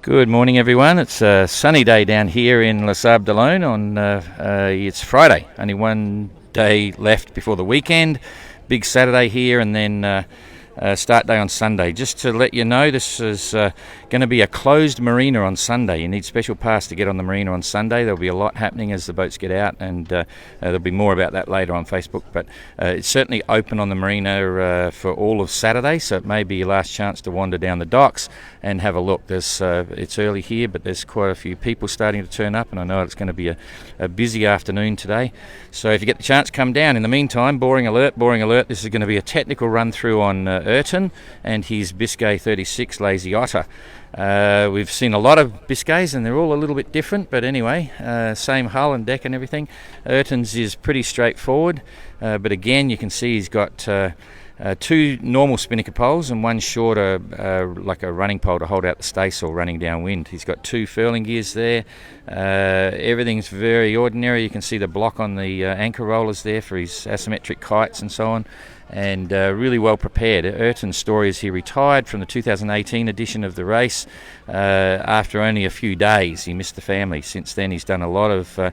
Good morning, everyone. It's a sunny day down here in Les Sables d'Olonne. It's Friday. Only one day left before the weekend. Big Saturday here, and then start day on Sunday. Just to let you know, this is going to be a closed marina on Sunday. You need special pass to get on the marina on Sunday. There'll be a lot happening as the boats get out, and there'll be more about that later on Facebook. But it's certainly open on the marina for all of Saturday, so it may be your last chance to wander down the docks and have a look. It's early here, but there's quite a few people starting to turn up, and I know it's going to be a busy afternoon today. So if you get the chance, come down. In the meantime, boring alert. This is going to be a technical run through on Ertan and his Biscay 36 Lazy Otter. We've seen a lot of Biscays and they're all a little bit different, but anyway, same hull and deck and everything. Ertan's is pretty straightforward, but again you can see he's got two normal spinnaker poles and one shorter like a running pole to hold out the staysail running downwind. He's got two furling gears there. Everything's very ordinary. You can see the block on the anchor rollers there for his asymmetric kites and so on, and really well prepared. Ertan's story is he retired from the 2018 edition of the race after only a few days. He missed the family. Since then he's done a lot of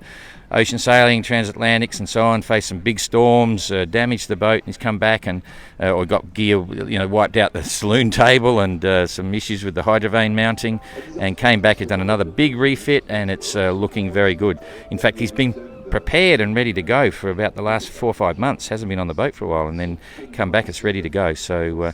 ocean sailing, transatlantics and so on, faced some big storms, damaged the boat, and he's come back and or got gear, wiped out the saloon table and some issues with the hydrovane mounting, and came back. He's done another big refit, and it's looking very good. In fact, he's been prepared and ready to go for about the last 4 or 5 months. Hasn't been on the boat for a while, and then come back, it's ready to go. So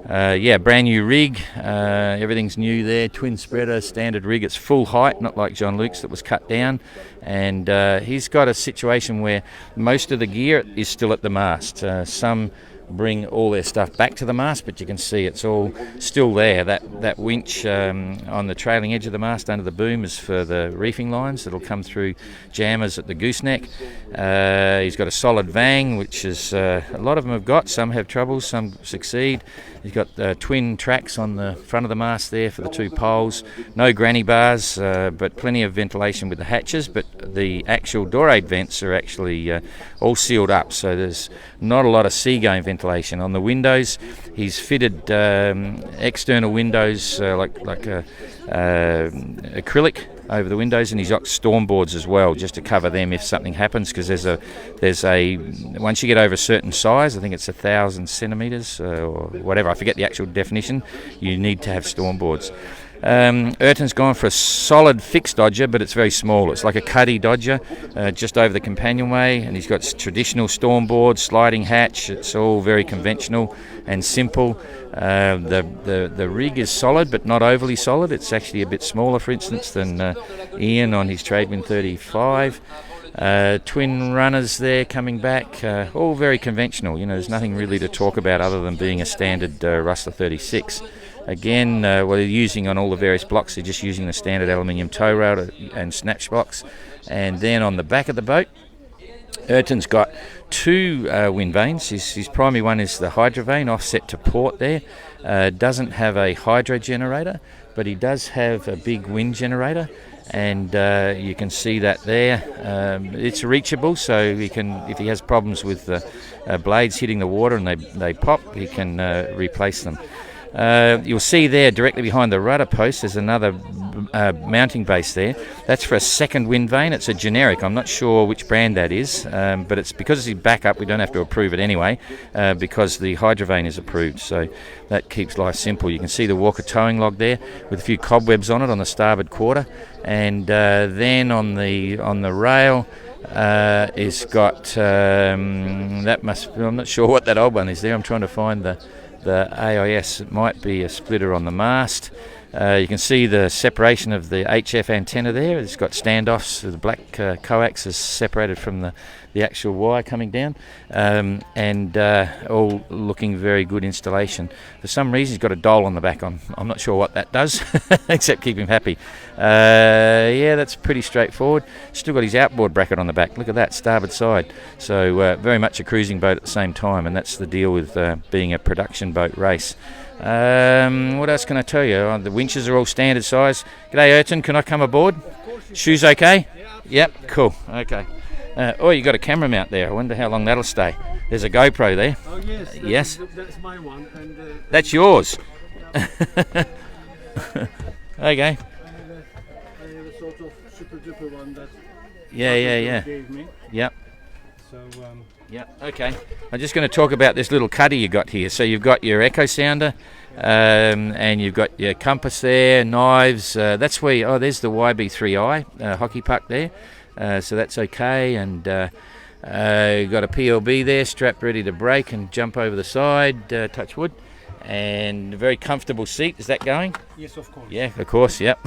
brand new rig, everything's new there, twin spreader, standard rig. It's full height, not like John Luke's that was cut down, and he's got a situation where most of the gear is still at the mast. Some bring all their stuff back to the mast, but you can see it's all still there. That winch on the trailing edge of the mast under the boom is for the reefing lines that'll come through jammers at the gooseneck. He's got a solid vang, which is a lot of them have got. Some have troubles, some succeed. He's got twin tracks on the front of the mast there for the two poles. No granny bars, but plenty of ventilation with the hatches, but the actual dorade vents are actually all sealed up, so there's not a lot of seagoing ventilation. On the windows, he's fitted external windows like acrylic over the windows, and he's got storm boards as well, just to cover them if something happens, because there's a once you get over a certain size, I think it's 1,000 centimetres or whatever, I forget the actual definition, you need to have storm boards. Ertan's gone for a solid fixed dodger, but it's very small. It's like a cuddy dodger, just over the companionway, and he's got traditional storm board, sliding hatch. It's all very conventional and simple. The rig is solid, but not overly solid. It's actually a bit smaller, for instance, than Ian on his Tradewind 35. Twin runners there coming back, all very conventional. There's nothing really to talk about other than being a standard Rustler 36. Again, they're using on all the various blocks, they're just using the standard aluminium tow rail and snatch blocks. And then on the back of the boat, Ertan's got two wind vanes. His primary one is the hydrovane offset to port there. Doesn't have a hydro generator, but he does have a big wind generator, and you can see that there. It's reachable, so he can, if he has problems with the blades hitting the water and they pop, he can replace them. You'll see there directly behind the rudder post there's another mounting base there. That's for a second wind vane. It's a generic. I'm not sure which brand that is, but it's because it's backup, we don't have to approve it anyway, because the hydrovane is approved, so that keeps life simple. You can see the Walker towing log there with a few cobwebs on it on the starboard quarter, and then on the rail it's got I'm not sure what that old one is there. I'm trying to find the AIS. It might be a splitter on the mast. You can see the separation of the HF antenna there. It's got standoffs. The black coax is separated from the actual wire coming down, and all looking very good installation. For some reason, he's got a dial on the back. I'm not sure what that does, except keep him happy. That's pretty straightforward. Still got his outboard bracket on the back. Look at that, starboard side. So very much a cruising boat at the same time, and that's the deal with being a production boat race. What else can I tell you? The winches are all standard size. G'day, Ertan, can I come aboard? Shoes okay? Yep, cool. Okay. You got a camera mount there. I wonder how long that'll stay. There's a GoPro there. Oh yes. Yes. That's my one. And that's yours. Okay. dripper one that gave me. Yep. So Yep. Okay. I'm just going to talk about this little cuddy you got here. So you've got your echo sounder, and you've got your compass there, knives. That's where. Oh, there's the YB3i hockey puck there. So that's okay, and you've got a PLB there, strapped ready to break and jump over the side. Touch wood. And a very comfortable seat. Is that going? yes, of course. Yeah, of course. Yep.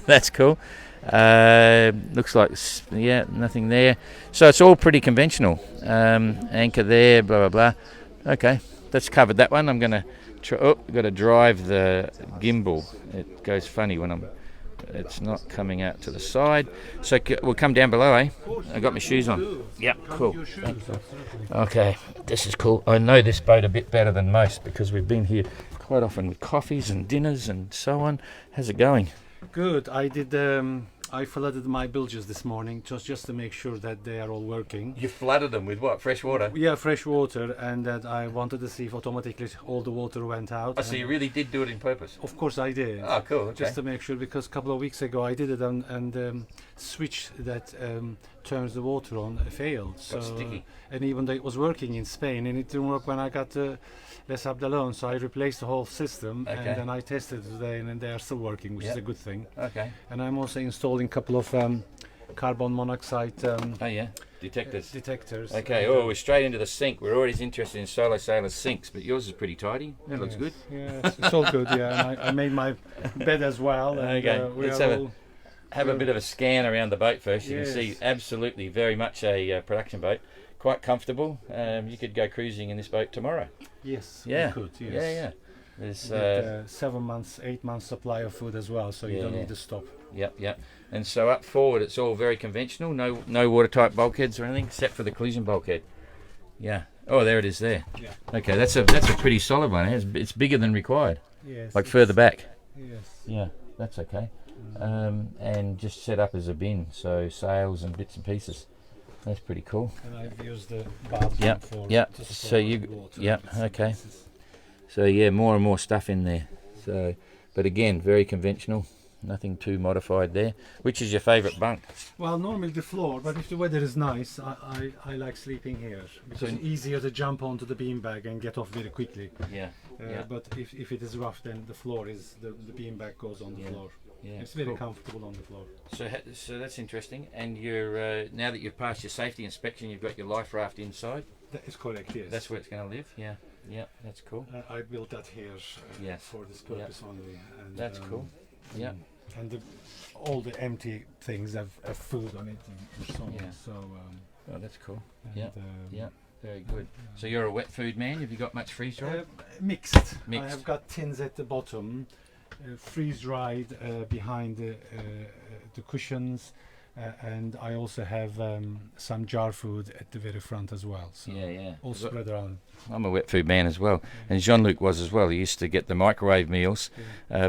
That's cool. Looks like nothing there. So it's all pretty conventional. Anchor there, blah blah blah. Okay, that's covered that one. I'm gonna. Got to drive the gimbal. It goes funny when it's not coming out to the side. So we'll come down below, eh? I got my shoes on. Yep, cool. Okay, this is cool. I know this boat a bit better than most because we've been here quite often with coffees and dinners and so on. How's it going? Good. I flooded my bilges this morning just to make sure that they are all working. You flooded them with what? Fresh water? Yeah, fresh water, and that I wanted to see if automatically all the water went out. Oh, so you really did do it in purpose? Of course I did. Oh, cool. Okay. Just to make sure, because a couple of weeks ago I did it and switch that turns the water on failed. Got sticky. And even though it was working in Spain, and it didn't work when I got to Les Abdalon, so I replaced the whole system, Okay. and then I tested today, and they are still working, which is a good thing. Okay. And I'm also installing a couple of carbon monoxide detectors. detectors. Okay, we're straight into the sink. We're always interested in solo sailors' sinks, but yours is pretty tidy. That looks good. Yeah, it's all good. Yeah, and I made my bed as well. And, Okay, let's have a bit of a scan around the boat first. You can see absolutely very much a production boat. Quite comfortable. You could go cruising in this boat tomorrow. Yes, Yeah. we could. Yes. Yeah. There's 7 months, 8 months supply of food as well, so you don't need to stop. Yep. And so up forward, it's all very conventional. No watertight bulkheads or anything, except for the collision bulkhead. Yeah. Oh, there it is there. Yeah. Okay, that's a pretty solid one. It's bigger than required. Yes. Like further back. Yes. Yeah, that's okay. And just set up as a bin, so sails and bits and pieces. That's pretty cool. And I've used the bathroom for. to So store you. water. Yep. Okay. So yeah, more and more stuff in there. So, but again, very conventional. Nothing too modified there. Which is your favourite bunk? Well, normally the floor, but if the weather is nice, I like sleeping here because it's easier to jump onto the beanbag and get off very quickly. Yeah. But if it is rough, then the floor is the beanbag goes on the floor. Yeah. It's very comfortable on the floor. So that's interesting. And you're now that you've passed your safety inspection, you've got your life raft inside. That is correct. Yes. That's where it's going to live. Yeah. That's cool. I built that here for this purpose only. And, that's cool. Yeah. And all the empty things have food on it and so on. Yeah. So. That's cool. And, Very good. So you're a wet food man. Have you got much freeze dried? Mixed. I Mixed. have got tins at the bottom, freeze dried behind the cushions, and I also have some jar food at the very front as well. So all spread around. I'm a wet food man as well, and Jean-Luc was as well. He used to get the microwave meals,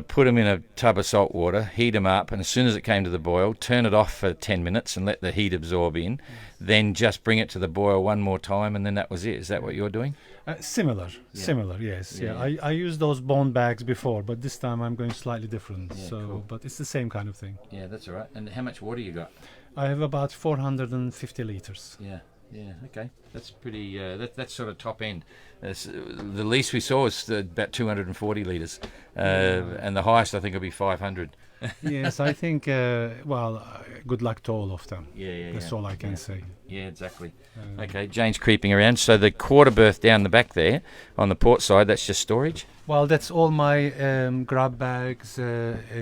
put them in a tub of salt water, heat them up, and as soon as it came to the boil, turn it off for 10 minutes and let the heat absorb in, then just bring it to the boil one more time, and then that was it. Is that what you're doing? Similar, yes. I used those bone bags before, but this time I'm going slightly different. Cool. But it's the same kind of thing. Yeah, that's all right. And how much water you got? I have about 450 liters. Yeah, okay. That's pretty. That's sort of top end. The least we saw was about 240 litres, and the highest I think will be 500. Yes, I think. Good luck to all of them. That's all I can say. Yeah, exactly. Okay, Jane's creeping around. So the quarter berth down the back there, on the port side, that's just storage. Well, that's all my grab bags,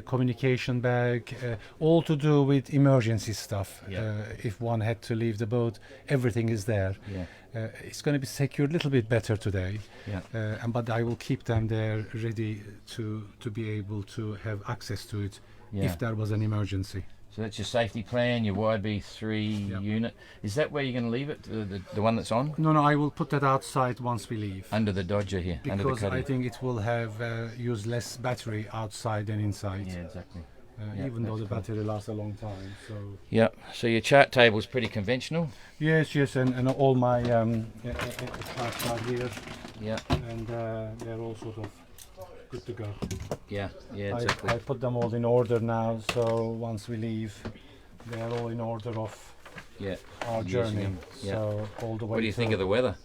communication bag, all to do with emergency stuff. If one had to leave the boat, everything is there. It's going to be secured a little bit better today, but I will keep them there ready to be able to have access to it if there was an emergency. So that's your safety plan, your YB3 unit. Is that where you're going to leave it, the one that's on? No, I will put that outside once we leave. Under the Dodger here, under the because cuddy. I think it will have use less battery outside than inside. Yeah, exactly. Even though the battery lasts a long time. So your chart table's pretty conventional. Yes, and all my charts are here. And they're all sort of good to go. Yeah, exactly. I put them all in order now, so once we leave, They are all in order of Yeah. our Using journey. them, yeah. So all the way. What do you think of the weather?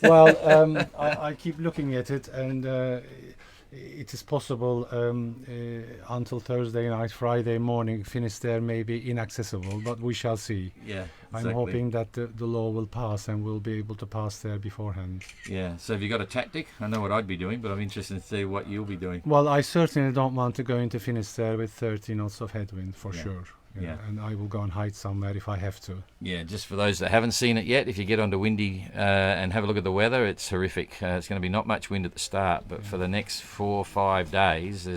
Well, I keep looking at it, and it is possible until Thursday night, Friday morning, Finisterre may be inaccessible, but we shall see. Yeah, I'm exactly. hoping that the law will pass and we'll be able to pass there beforehand. Yeah, so have you got a tactic? I know what I'd be doing, but I'm interested to see what you'll be doing. Well, I certainly don't want to go into Finisterre with 30 knots of headwind, for Yeah. sure. Yeah. And I will go and hide somewhere if I have to. Yeah, just for those that haven't seen it yet, if you get onto Windy and have a look at the weather, it's horrific. It's going to be not much wind at the start, but for the next 4 or 5 days,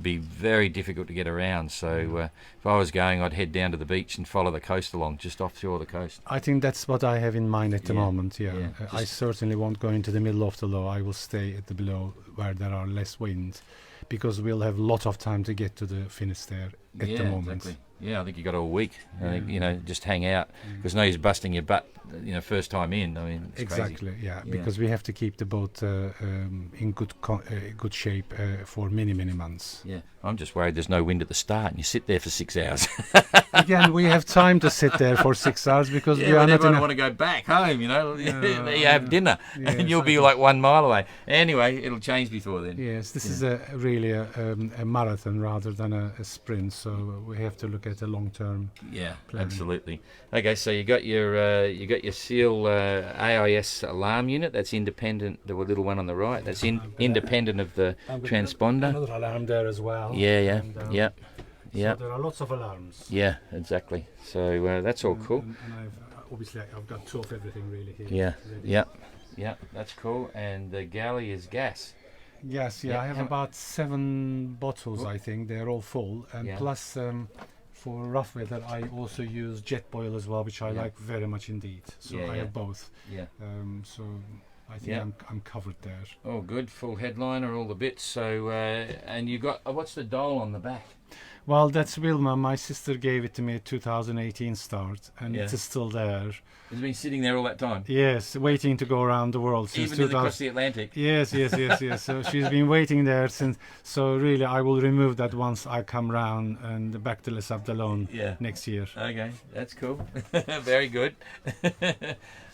be very difficult to get around. So if I was going, I'd head down to the beach and follow the coast along, just offshore the coast. I think that's what I have in mind at the moment, yeah. Yeah. I certainly won't go into the middle of the low. I will stay at the below where there are less wind, because we'll have a lot of time to get to the Finisterre at the moment. Exactly. Yeah, I think you got all week. I think, just hang out, because no use busting your butt, first time in. I mean, it's Exactly, crazy. yeah, because we have to keep the boat in good shape for many months. Yeah, I'm just worried there's no wind at the start and you sit there for 6 hours. Again, we have time to sit there for 6 hours because we are not everyone in want to go back home, you have dinner, Yes, and you'll be like 1 mile away. Anyway, it'll change before then. Yes, this is really a marathon rather than a sprint, so we have to look at a long-term. Yeah, planning. absolutely. Okay, so you got your Seal AIS alarm unit. That's independent. The little one on the right. That's independent of the transponder. Another alarm there as well. Yeah. And, Yeah. So there are lots of alarms. Yeah, exactly. So that's all cool. And I've got 2 of everything really here. Yeah. That's cool. And the galley is gas. Yes, Yeah, I have about 7 bottles, I think. They're all full. And plus, for rough weather, I also use jet boil as well, which I like very much indeed. So I have both. Yeah. So I think I'm covered there. Oh, good. Full headliner, all the bits. So, and you got, what's the dial on the back? Well, that's Wilma. My sister gave it to me at 2018 start, and it's still there. It's been sitting there all that time? Yes, waiting to go around the world since Even across the Atlantic? Yes. So she's been waiting there since. So really, I will remove that once I come round and back to Les Abdalon next year. Okay, that's cool. Very good.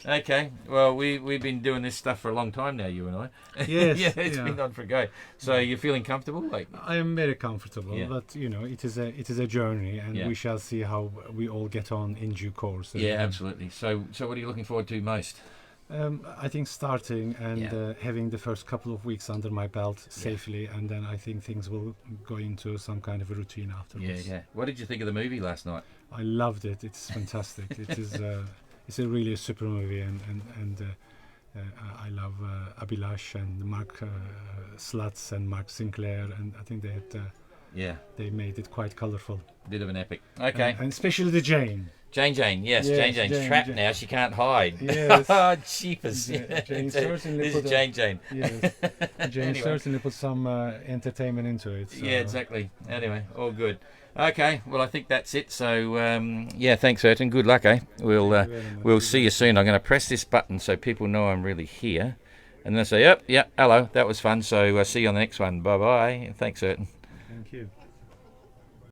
Okay, well, we've been doing this stuff for a long time now, you and I. Yes. It's been on for a go. So you're feeling comfortable? Like, I am very comfortable, but it is a journey, and we shall see how we all get on in due course. Yeah, absolutely. So what are you looking forward to most? I think starting and having the first couple of weeks under my belt safely, and then I think things will go into some kind of a routine afterwards. Yeah. What did you think of the movie last night? I loved it. It's fantastic. It is. It's a really super movie, and I love Abhilash and Mark Slutz and Mark Sinclair, and I think they had they made it quite colourful. Bit of an epic. Okay. And especially the Jane. Jane, yes. Jane's trapped now. She can't hide. Yes. Oh, cheapers. Jane certainly this is Jane. Yes. Jane certainly put some entertainment into it. So. Yeah, exactly. Anyway, all good. Okay, well, I think that's it. So, thanks, Ertan. Good luck, eh? We'll see you soon. I'm going to press this button so people know I'm really here. And then say, yep, hello, that was fun. So, see you on the next one. Bye-bye. Thanks, Ertan.